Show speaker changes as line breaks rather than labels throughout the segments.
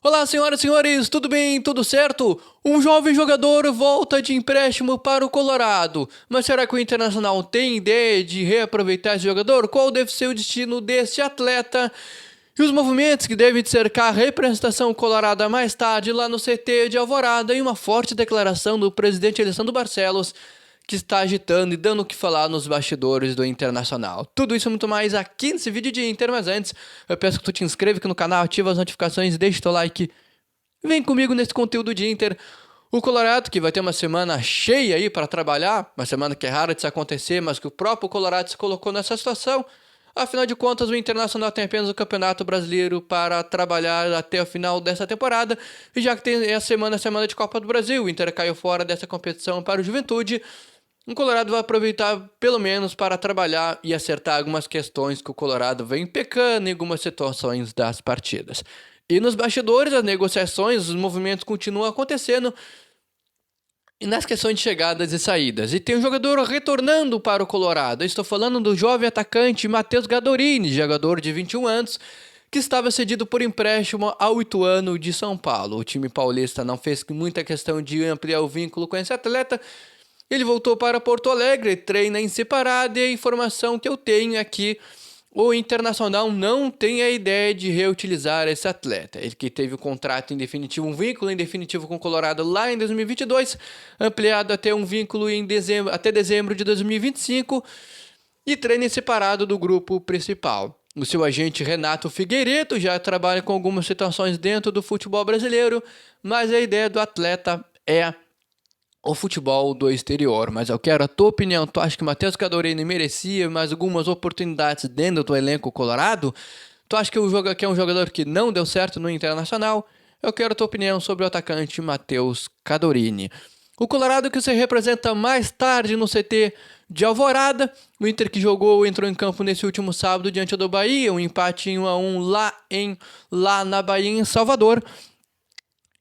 Olá, senhoras e senhores, tudo bem? Tudo certo? Um jovem jogador volta de empréstimo para o Colorado. Mas será que o Internacional tem ideia de reaproveitar esse jogador? Qual deve ser o destino deste atleta? E os movimentos que devem cercar a representação colorada mais tarde lá no CT de Alvorada e uma forte declaração do presidente Alessandro Barcelos que está agitando e dando o que falar nos bastidores do Internacional. Tudo isso e muito mais aqui nesse vídeo de Inter, mas antes eu peço que tu te inscreva aqui no canal, ativa as notificações, deixa teu like, vem comigo nesse conteúdo de Inter. O Colorado, que vai ter uma semana cheia aí para trabalhar, uma semana que é rara de se acontecer, mas que o próprio Colorado se colocou nessa situação. Afinal de contas, o Internacional tem apenas o Campeonato Brasileiro para trabalhar até o final dessa temporada, e já que tem a semana de Copa do Brasil, o Inter caiu fora dessa competição para o Juventude. O Colorado vai aproveitar pelo menos para trabalhar e acertar algumas questões que o Colorado vem pecando em algumas situações das partidas. E nos bastidores, as negociações, os movimentos continuam acontecendo e nas questões de chegadas e saídas. E tem um jogador retornando para o Colorado. Eu estou falando do jovem atacante Matheus Gadorini, jogador de 21 anos, que estava cedido por empréstimo ao Ituano de São Paulo. O time paulista não fez muita questão de ampliar o vínculo com esse atleta. Ele voltou para Porto Alegre, treina em separado, e a informação que eu tenho é que o Internacional não tem a ideia de reutilizar esse atleta. Ele que teve o contrato em definitivo, um vínculo em definitivo com o Colorado lá em 2022, ampliado até um vínculo até dezembro de 2025, e treina em separado do grupo principal. O seu agente Renato Figueiredo já trabalha com algumas situações dentro do futebol brasileiro, mas a ideia do atleta é o futebol do exterior. Mas eu quero a tua opinião. Tu acha que o Matheus Gadorini merecia mais algumas oportunidades dentro do elenco colorado? Tu acha que é um jogador que não deu certo no Internacional? Eu quero a tua opinião sobre o atacante Matheus Gadorini. O Colorado que se representa mais tarde no CT de Alvorada. O Inter que entrou em campo nesse último sábado diante do Bahia, um empate em 1-1 lá na Bahia, em Salvador.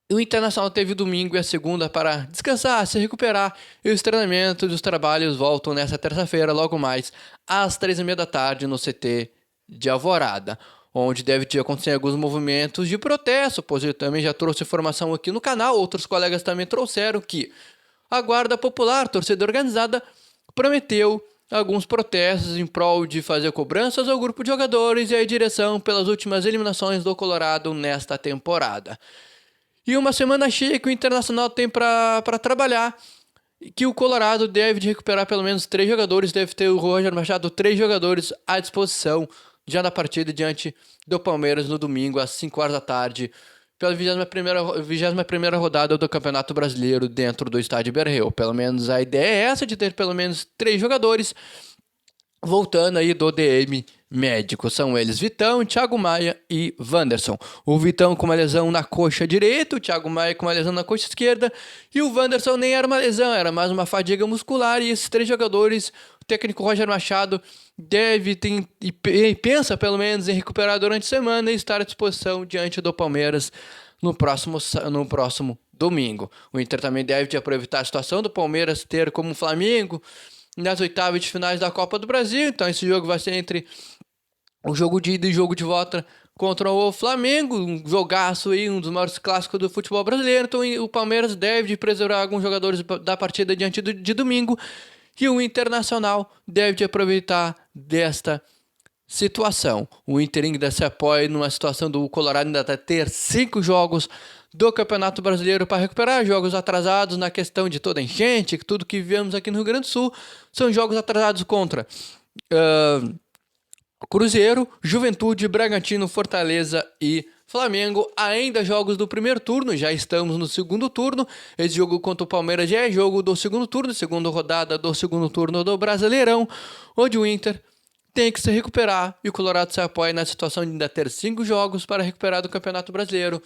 O Internacional teve o domingo e a segunda para descansar, se recuperar, e os treinamentos e os trabalhos voltam nesta terça-feira, logo mais, às 3h30 da tarde, no CT de Alvorada, onde deve ter acontecido alguns movimentos de protesto, pois eu também já trouxe informação aqui no canal, outros colegas também trouxeram que a Guarda Popular, torcida organizada, prometeu alguns protestos em prol de fazer cobranças ao grupo de jogadores e à direção pelas últimas eliminações do Colorado nesta temporada. E uma semana cheia que o Internacional tem para trabalhar, que o Colorado deve de recuperar pelo menos 3 jogadores, deve ter o Roger Machado 3 jogadores à disposição já na partida diante do Palmeiras no domingo às 5h da tarde, pela 21ª rodada do Campeonato Brasileiro dentro do estádio Beira-Rio. Pelo menos a ideia é essa, de ter pelo menos 3 jogadores. Voltando aí do DM médico, são eles Vitão, Thiago Maia e Wanderson. O Vitão com uma lesão na coxa direita, o Thiago Maia com uma lesão na coxa esquerda, e o Wanderson nem era uma lesão, era mais uma fadiga muscular. E esses 3 jogadores, o técnico Roger Machado pensa pelo menos em recuperar durante a semana e estar à disposição diante do Palmeiras no próximo domingo. O Inter também deve aproveitar a situação do Palmeiras ter como Flamengo nas oitavas de finais da Copa do Brasil. Então esse jogo vai ser entre o jogo de ida e o jogo de volta contra o Flamengo, um jogaço aí, um dos maiores clássicos do futebol brasileiro. Então o Palmeiras deve preservar alguns jogadores da partida diante de domingo, e o Internacional deve aproveitar desta situação. O Inter ainda se apoia numa situação do Colorado ainda ter 5 jogos do Campeonato Brasileiro para recuperar, jogos atrasados na questão de toda a enchente, tudo que vivemos aqui no Rio Grande do Sul, são jogos atrasados contra Cruzeiro, Juventude, Bragantino, Fortaleza e Flamengo. Ainda jogos do primeiro turno, já estamos no segundo turno. Esse jogo contra o Palmeiras já é jogo do segundo turno, segunda rodada do segundo turno do Brasileirão, onde o Inter tem que se recuperar e o Colorado se apoia na situação de ainda ter 5 jogos para recuperar do Campeonato Brasileiro,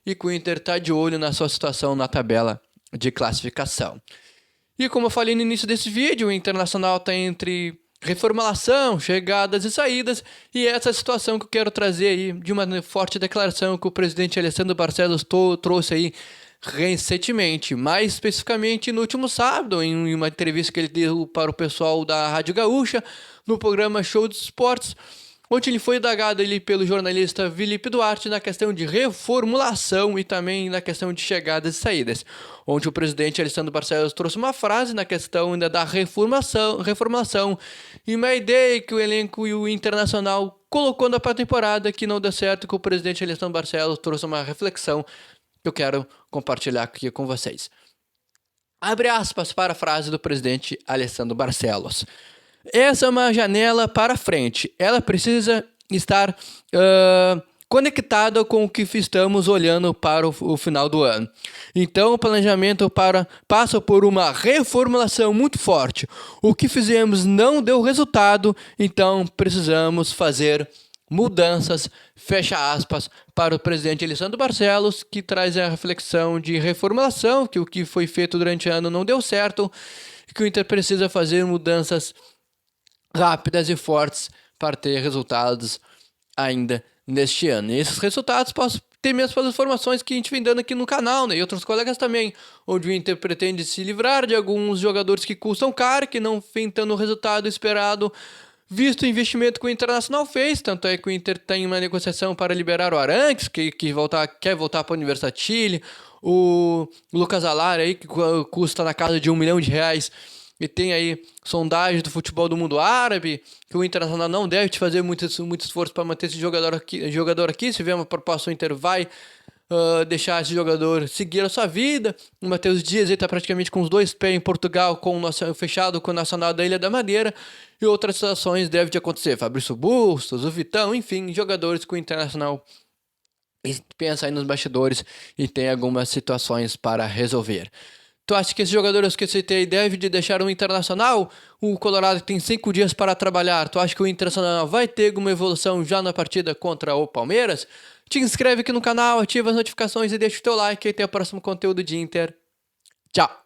e que o Inter está de olho na sua situação na tabela de classificação. E como eu falei no início desse vídeo, o Internacional está entre reformulação, chegadas e saídas, e essa situação que eu quero trazer aí de uma forte declaração que o presidente Alessandro Barcelos trouxe aí recentemente, mais especificamente no último sábado, em uma entrevista que ele deu para o pessoal da Rádio Gaúcha, no programa Show dos Esportes, onde ele foi indagado ali pelo jornalista Felipe Duarte na questão de reformulação e também na questão de chegadas e saídas, onde o presidente Alessandro Barcelos trouxe uma frase na questão ainda da reformulação e uma ideia que o elenco e o Internacional colocou na pré-temporada que não deu certo, que o presidente Alessandro Barcelos trouxe uma reflexão que eu quero compartilhar aqui com vocês. Abre aspas para a frase do presidente Alessandro Barcelos. Essa é uma janela para frente. Ela precisa estar conectada com o que estamos olhando para o final do ano. Então, o planejamento passa por uma reformulação muito forte. O que fizemos não deu resultado, então precisamos fazer mudanças, fecha aspas, para o presidente Alessandro Barcelos, que traz a reflexão de reformulação, que o que foi feito durante o ano não deu certo, que o Inter precisa fazer mudanças rápidas e fortes para ter resultados ainda neste ano. E esses resultados posso ter mesmo pelas informações que a gente vem dando aqui no canal, né? E outros colegas também, onde o Inter pretende se livrar de alguns jogadores que custam caro, que não vem dando o resultado esperado, visto o investimento que o Internacional fez. Tanto é que o Inter tem uma negociação para liberar o Arangues, que quer voltar para a Universidade de Chile, o Lucas Alar aí, que custa na casa de R$1 milhão, e tem aí sondagens do futebol do mundo árabe, que o Internacional não deve fazer muito esforço para manter esse jogador aqui. Se vier uma proposta, o Inter vai deixar esse jogador seguir a sua vida. O Matheus Dias está praticamente com os dois pés em Portugal, fechado com o Nacional da Ilha da Madeira, e outras situações devem de acontecer. Fabrício Bustos, o Vitão, enfim, jogadores que o Internacional pensa aí nos bastidores e tem algumas situações para resolver. Tu acha que esses jogadores que eu citei devem de deixar o Internacional? O Colorado tem 5 dias para trabalhar. Tu acha que o Internacional vai ter alguma evolução já na partida contra o Palmeiras? Te inscreve aqui no canal, ativa as notificações e deixa o teu like. E até o próximo conteúdo de Inter. Tchau!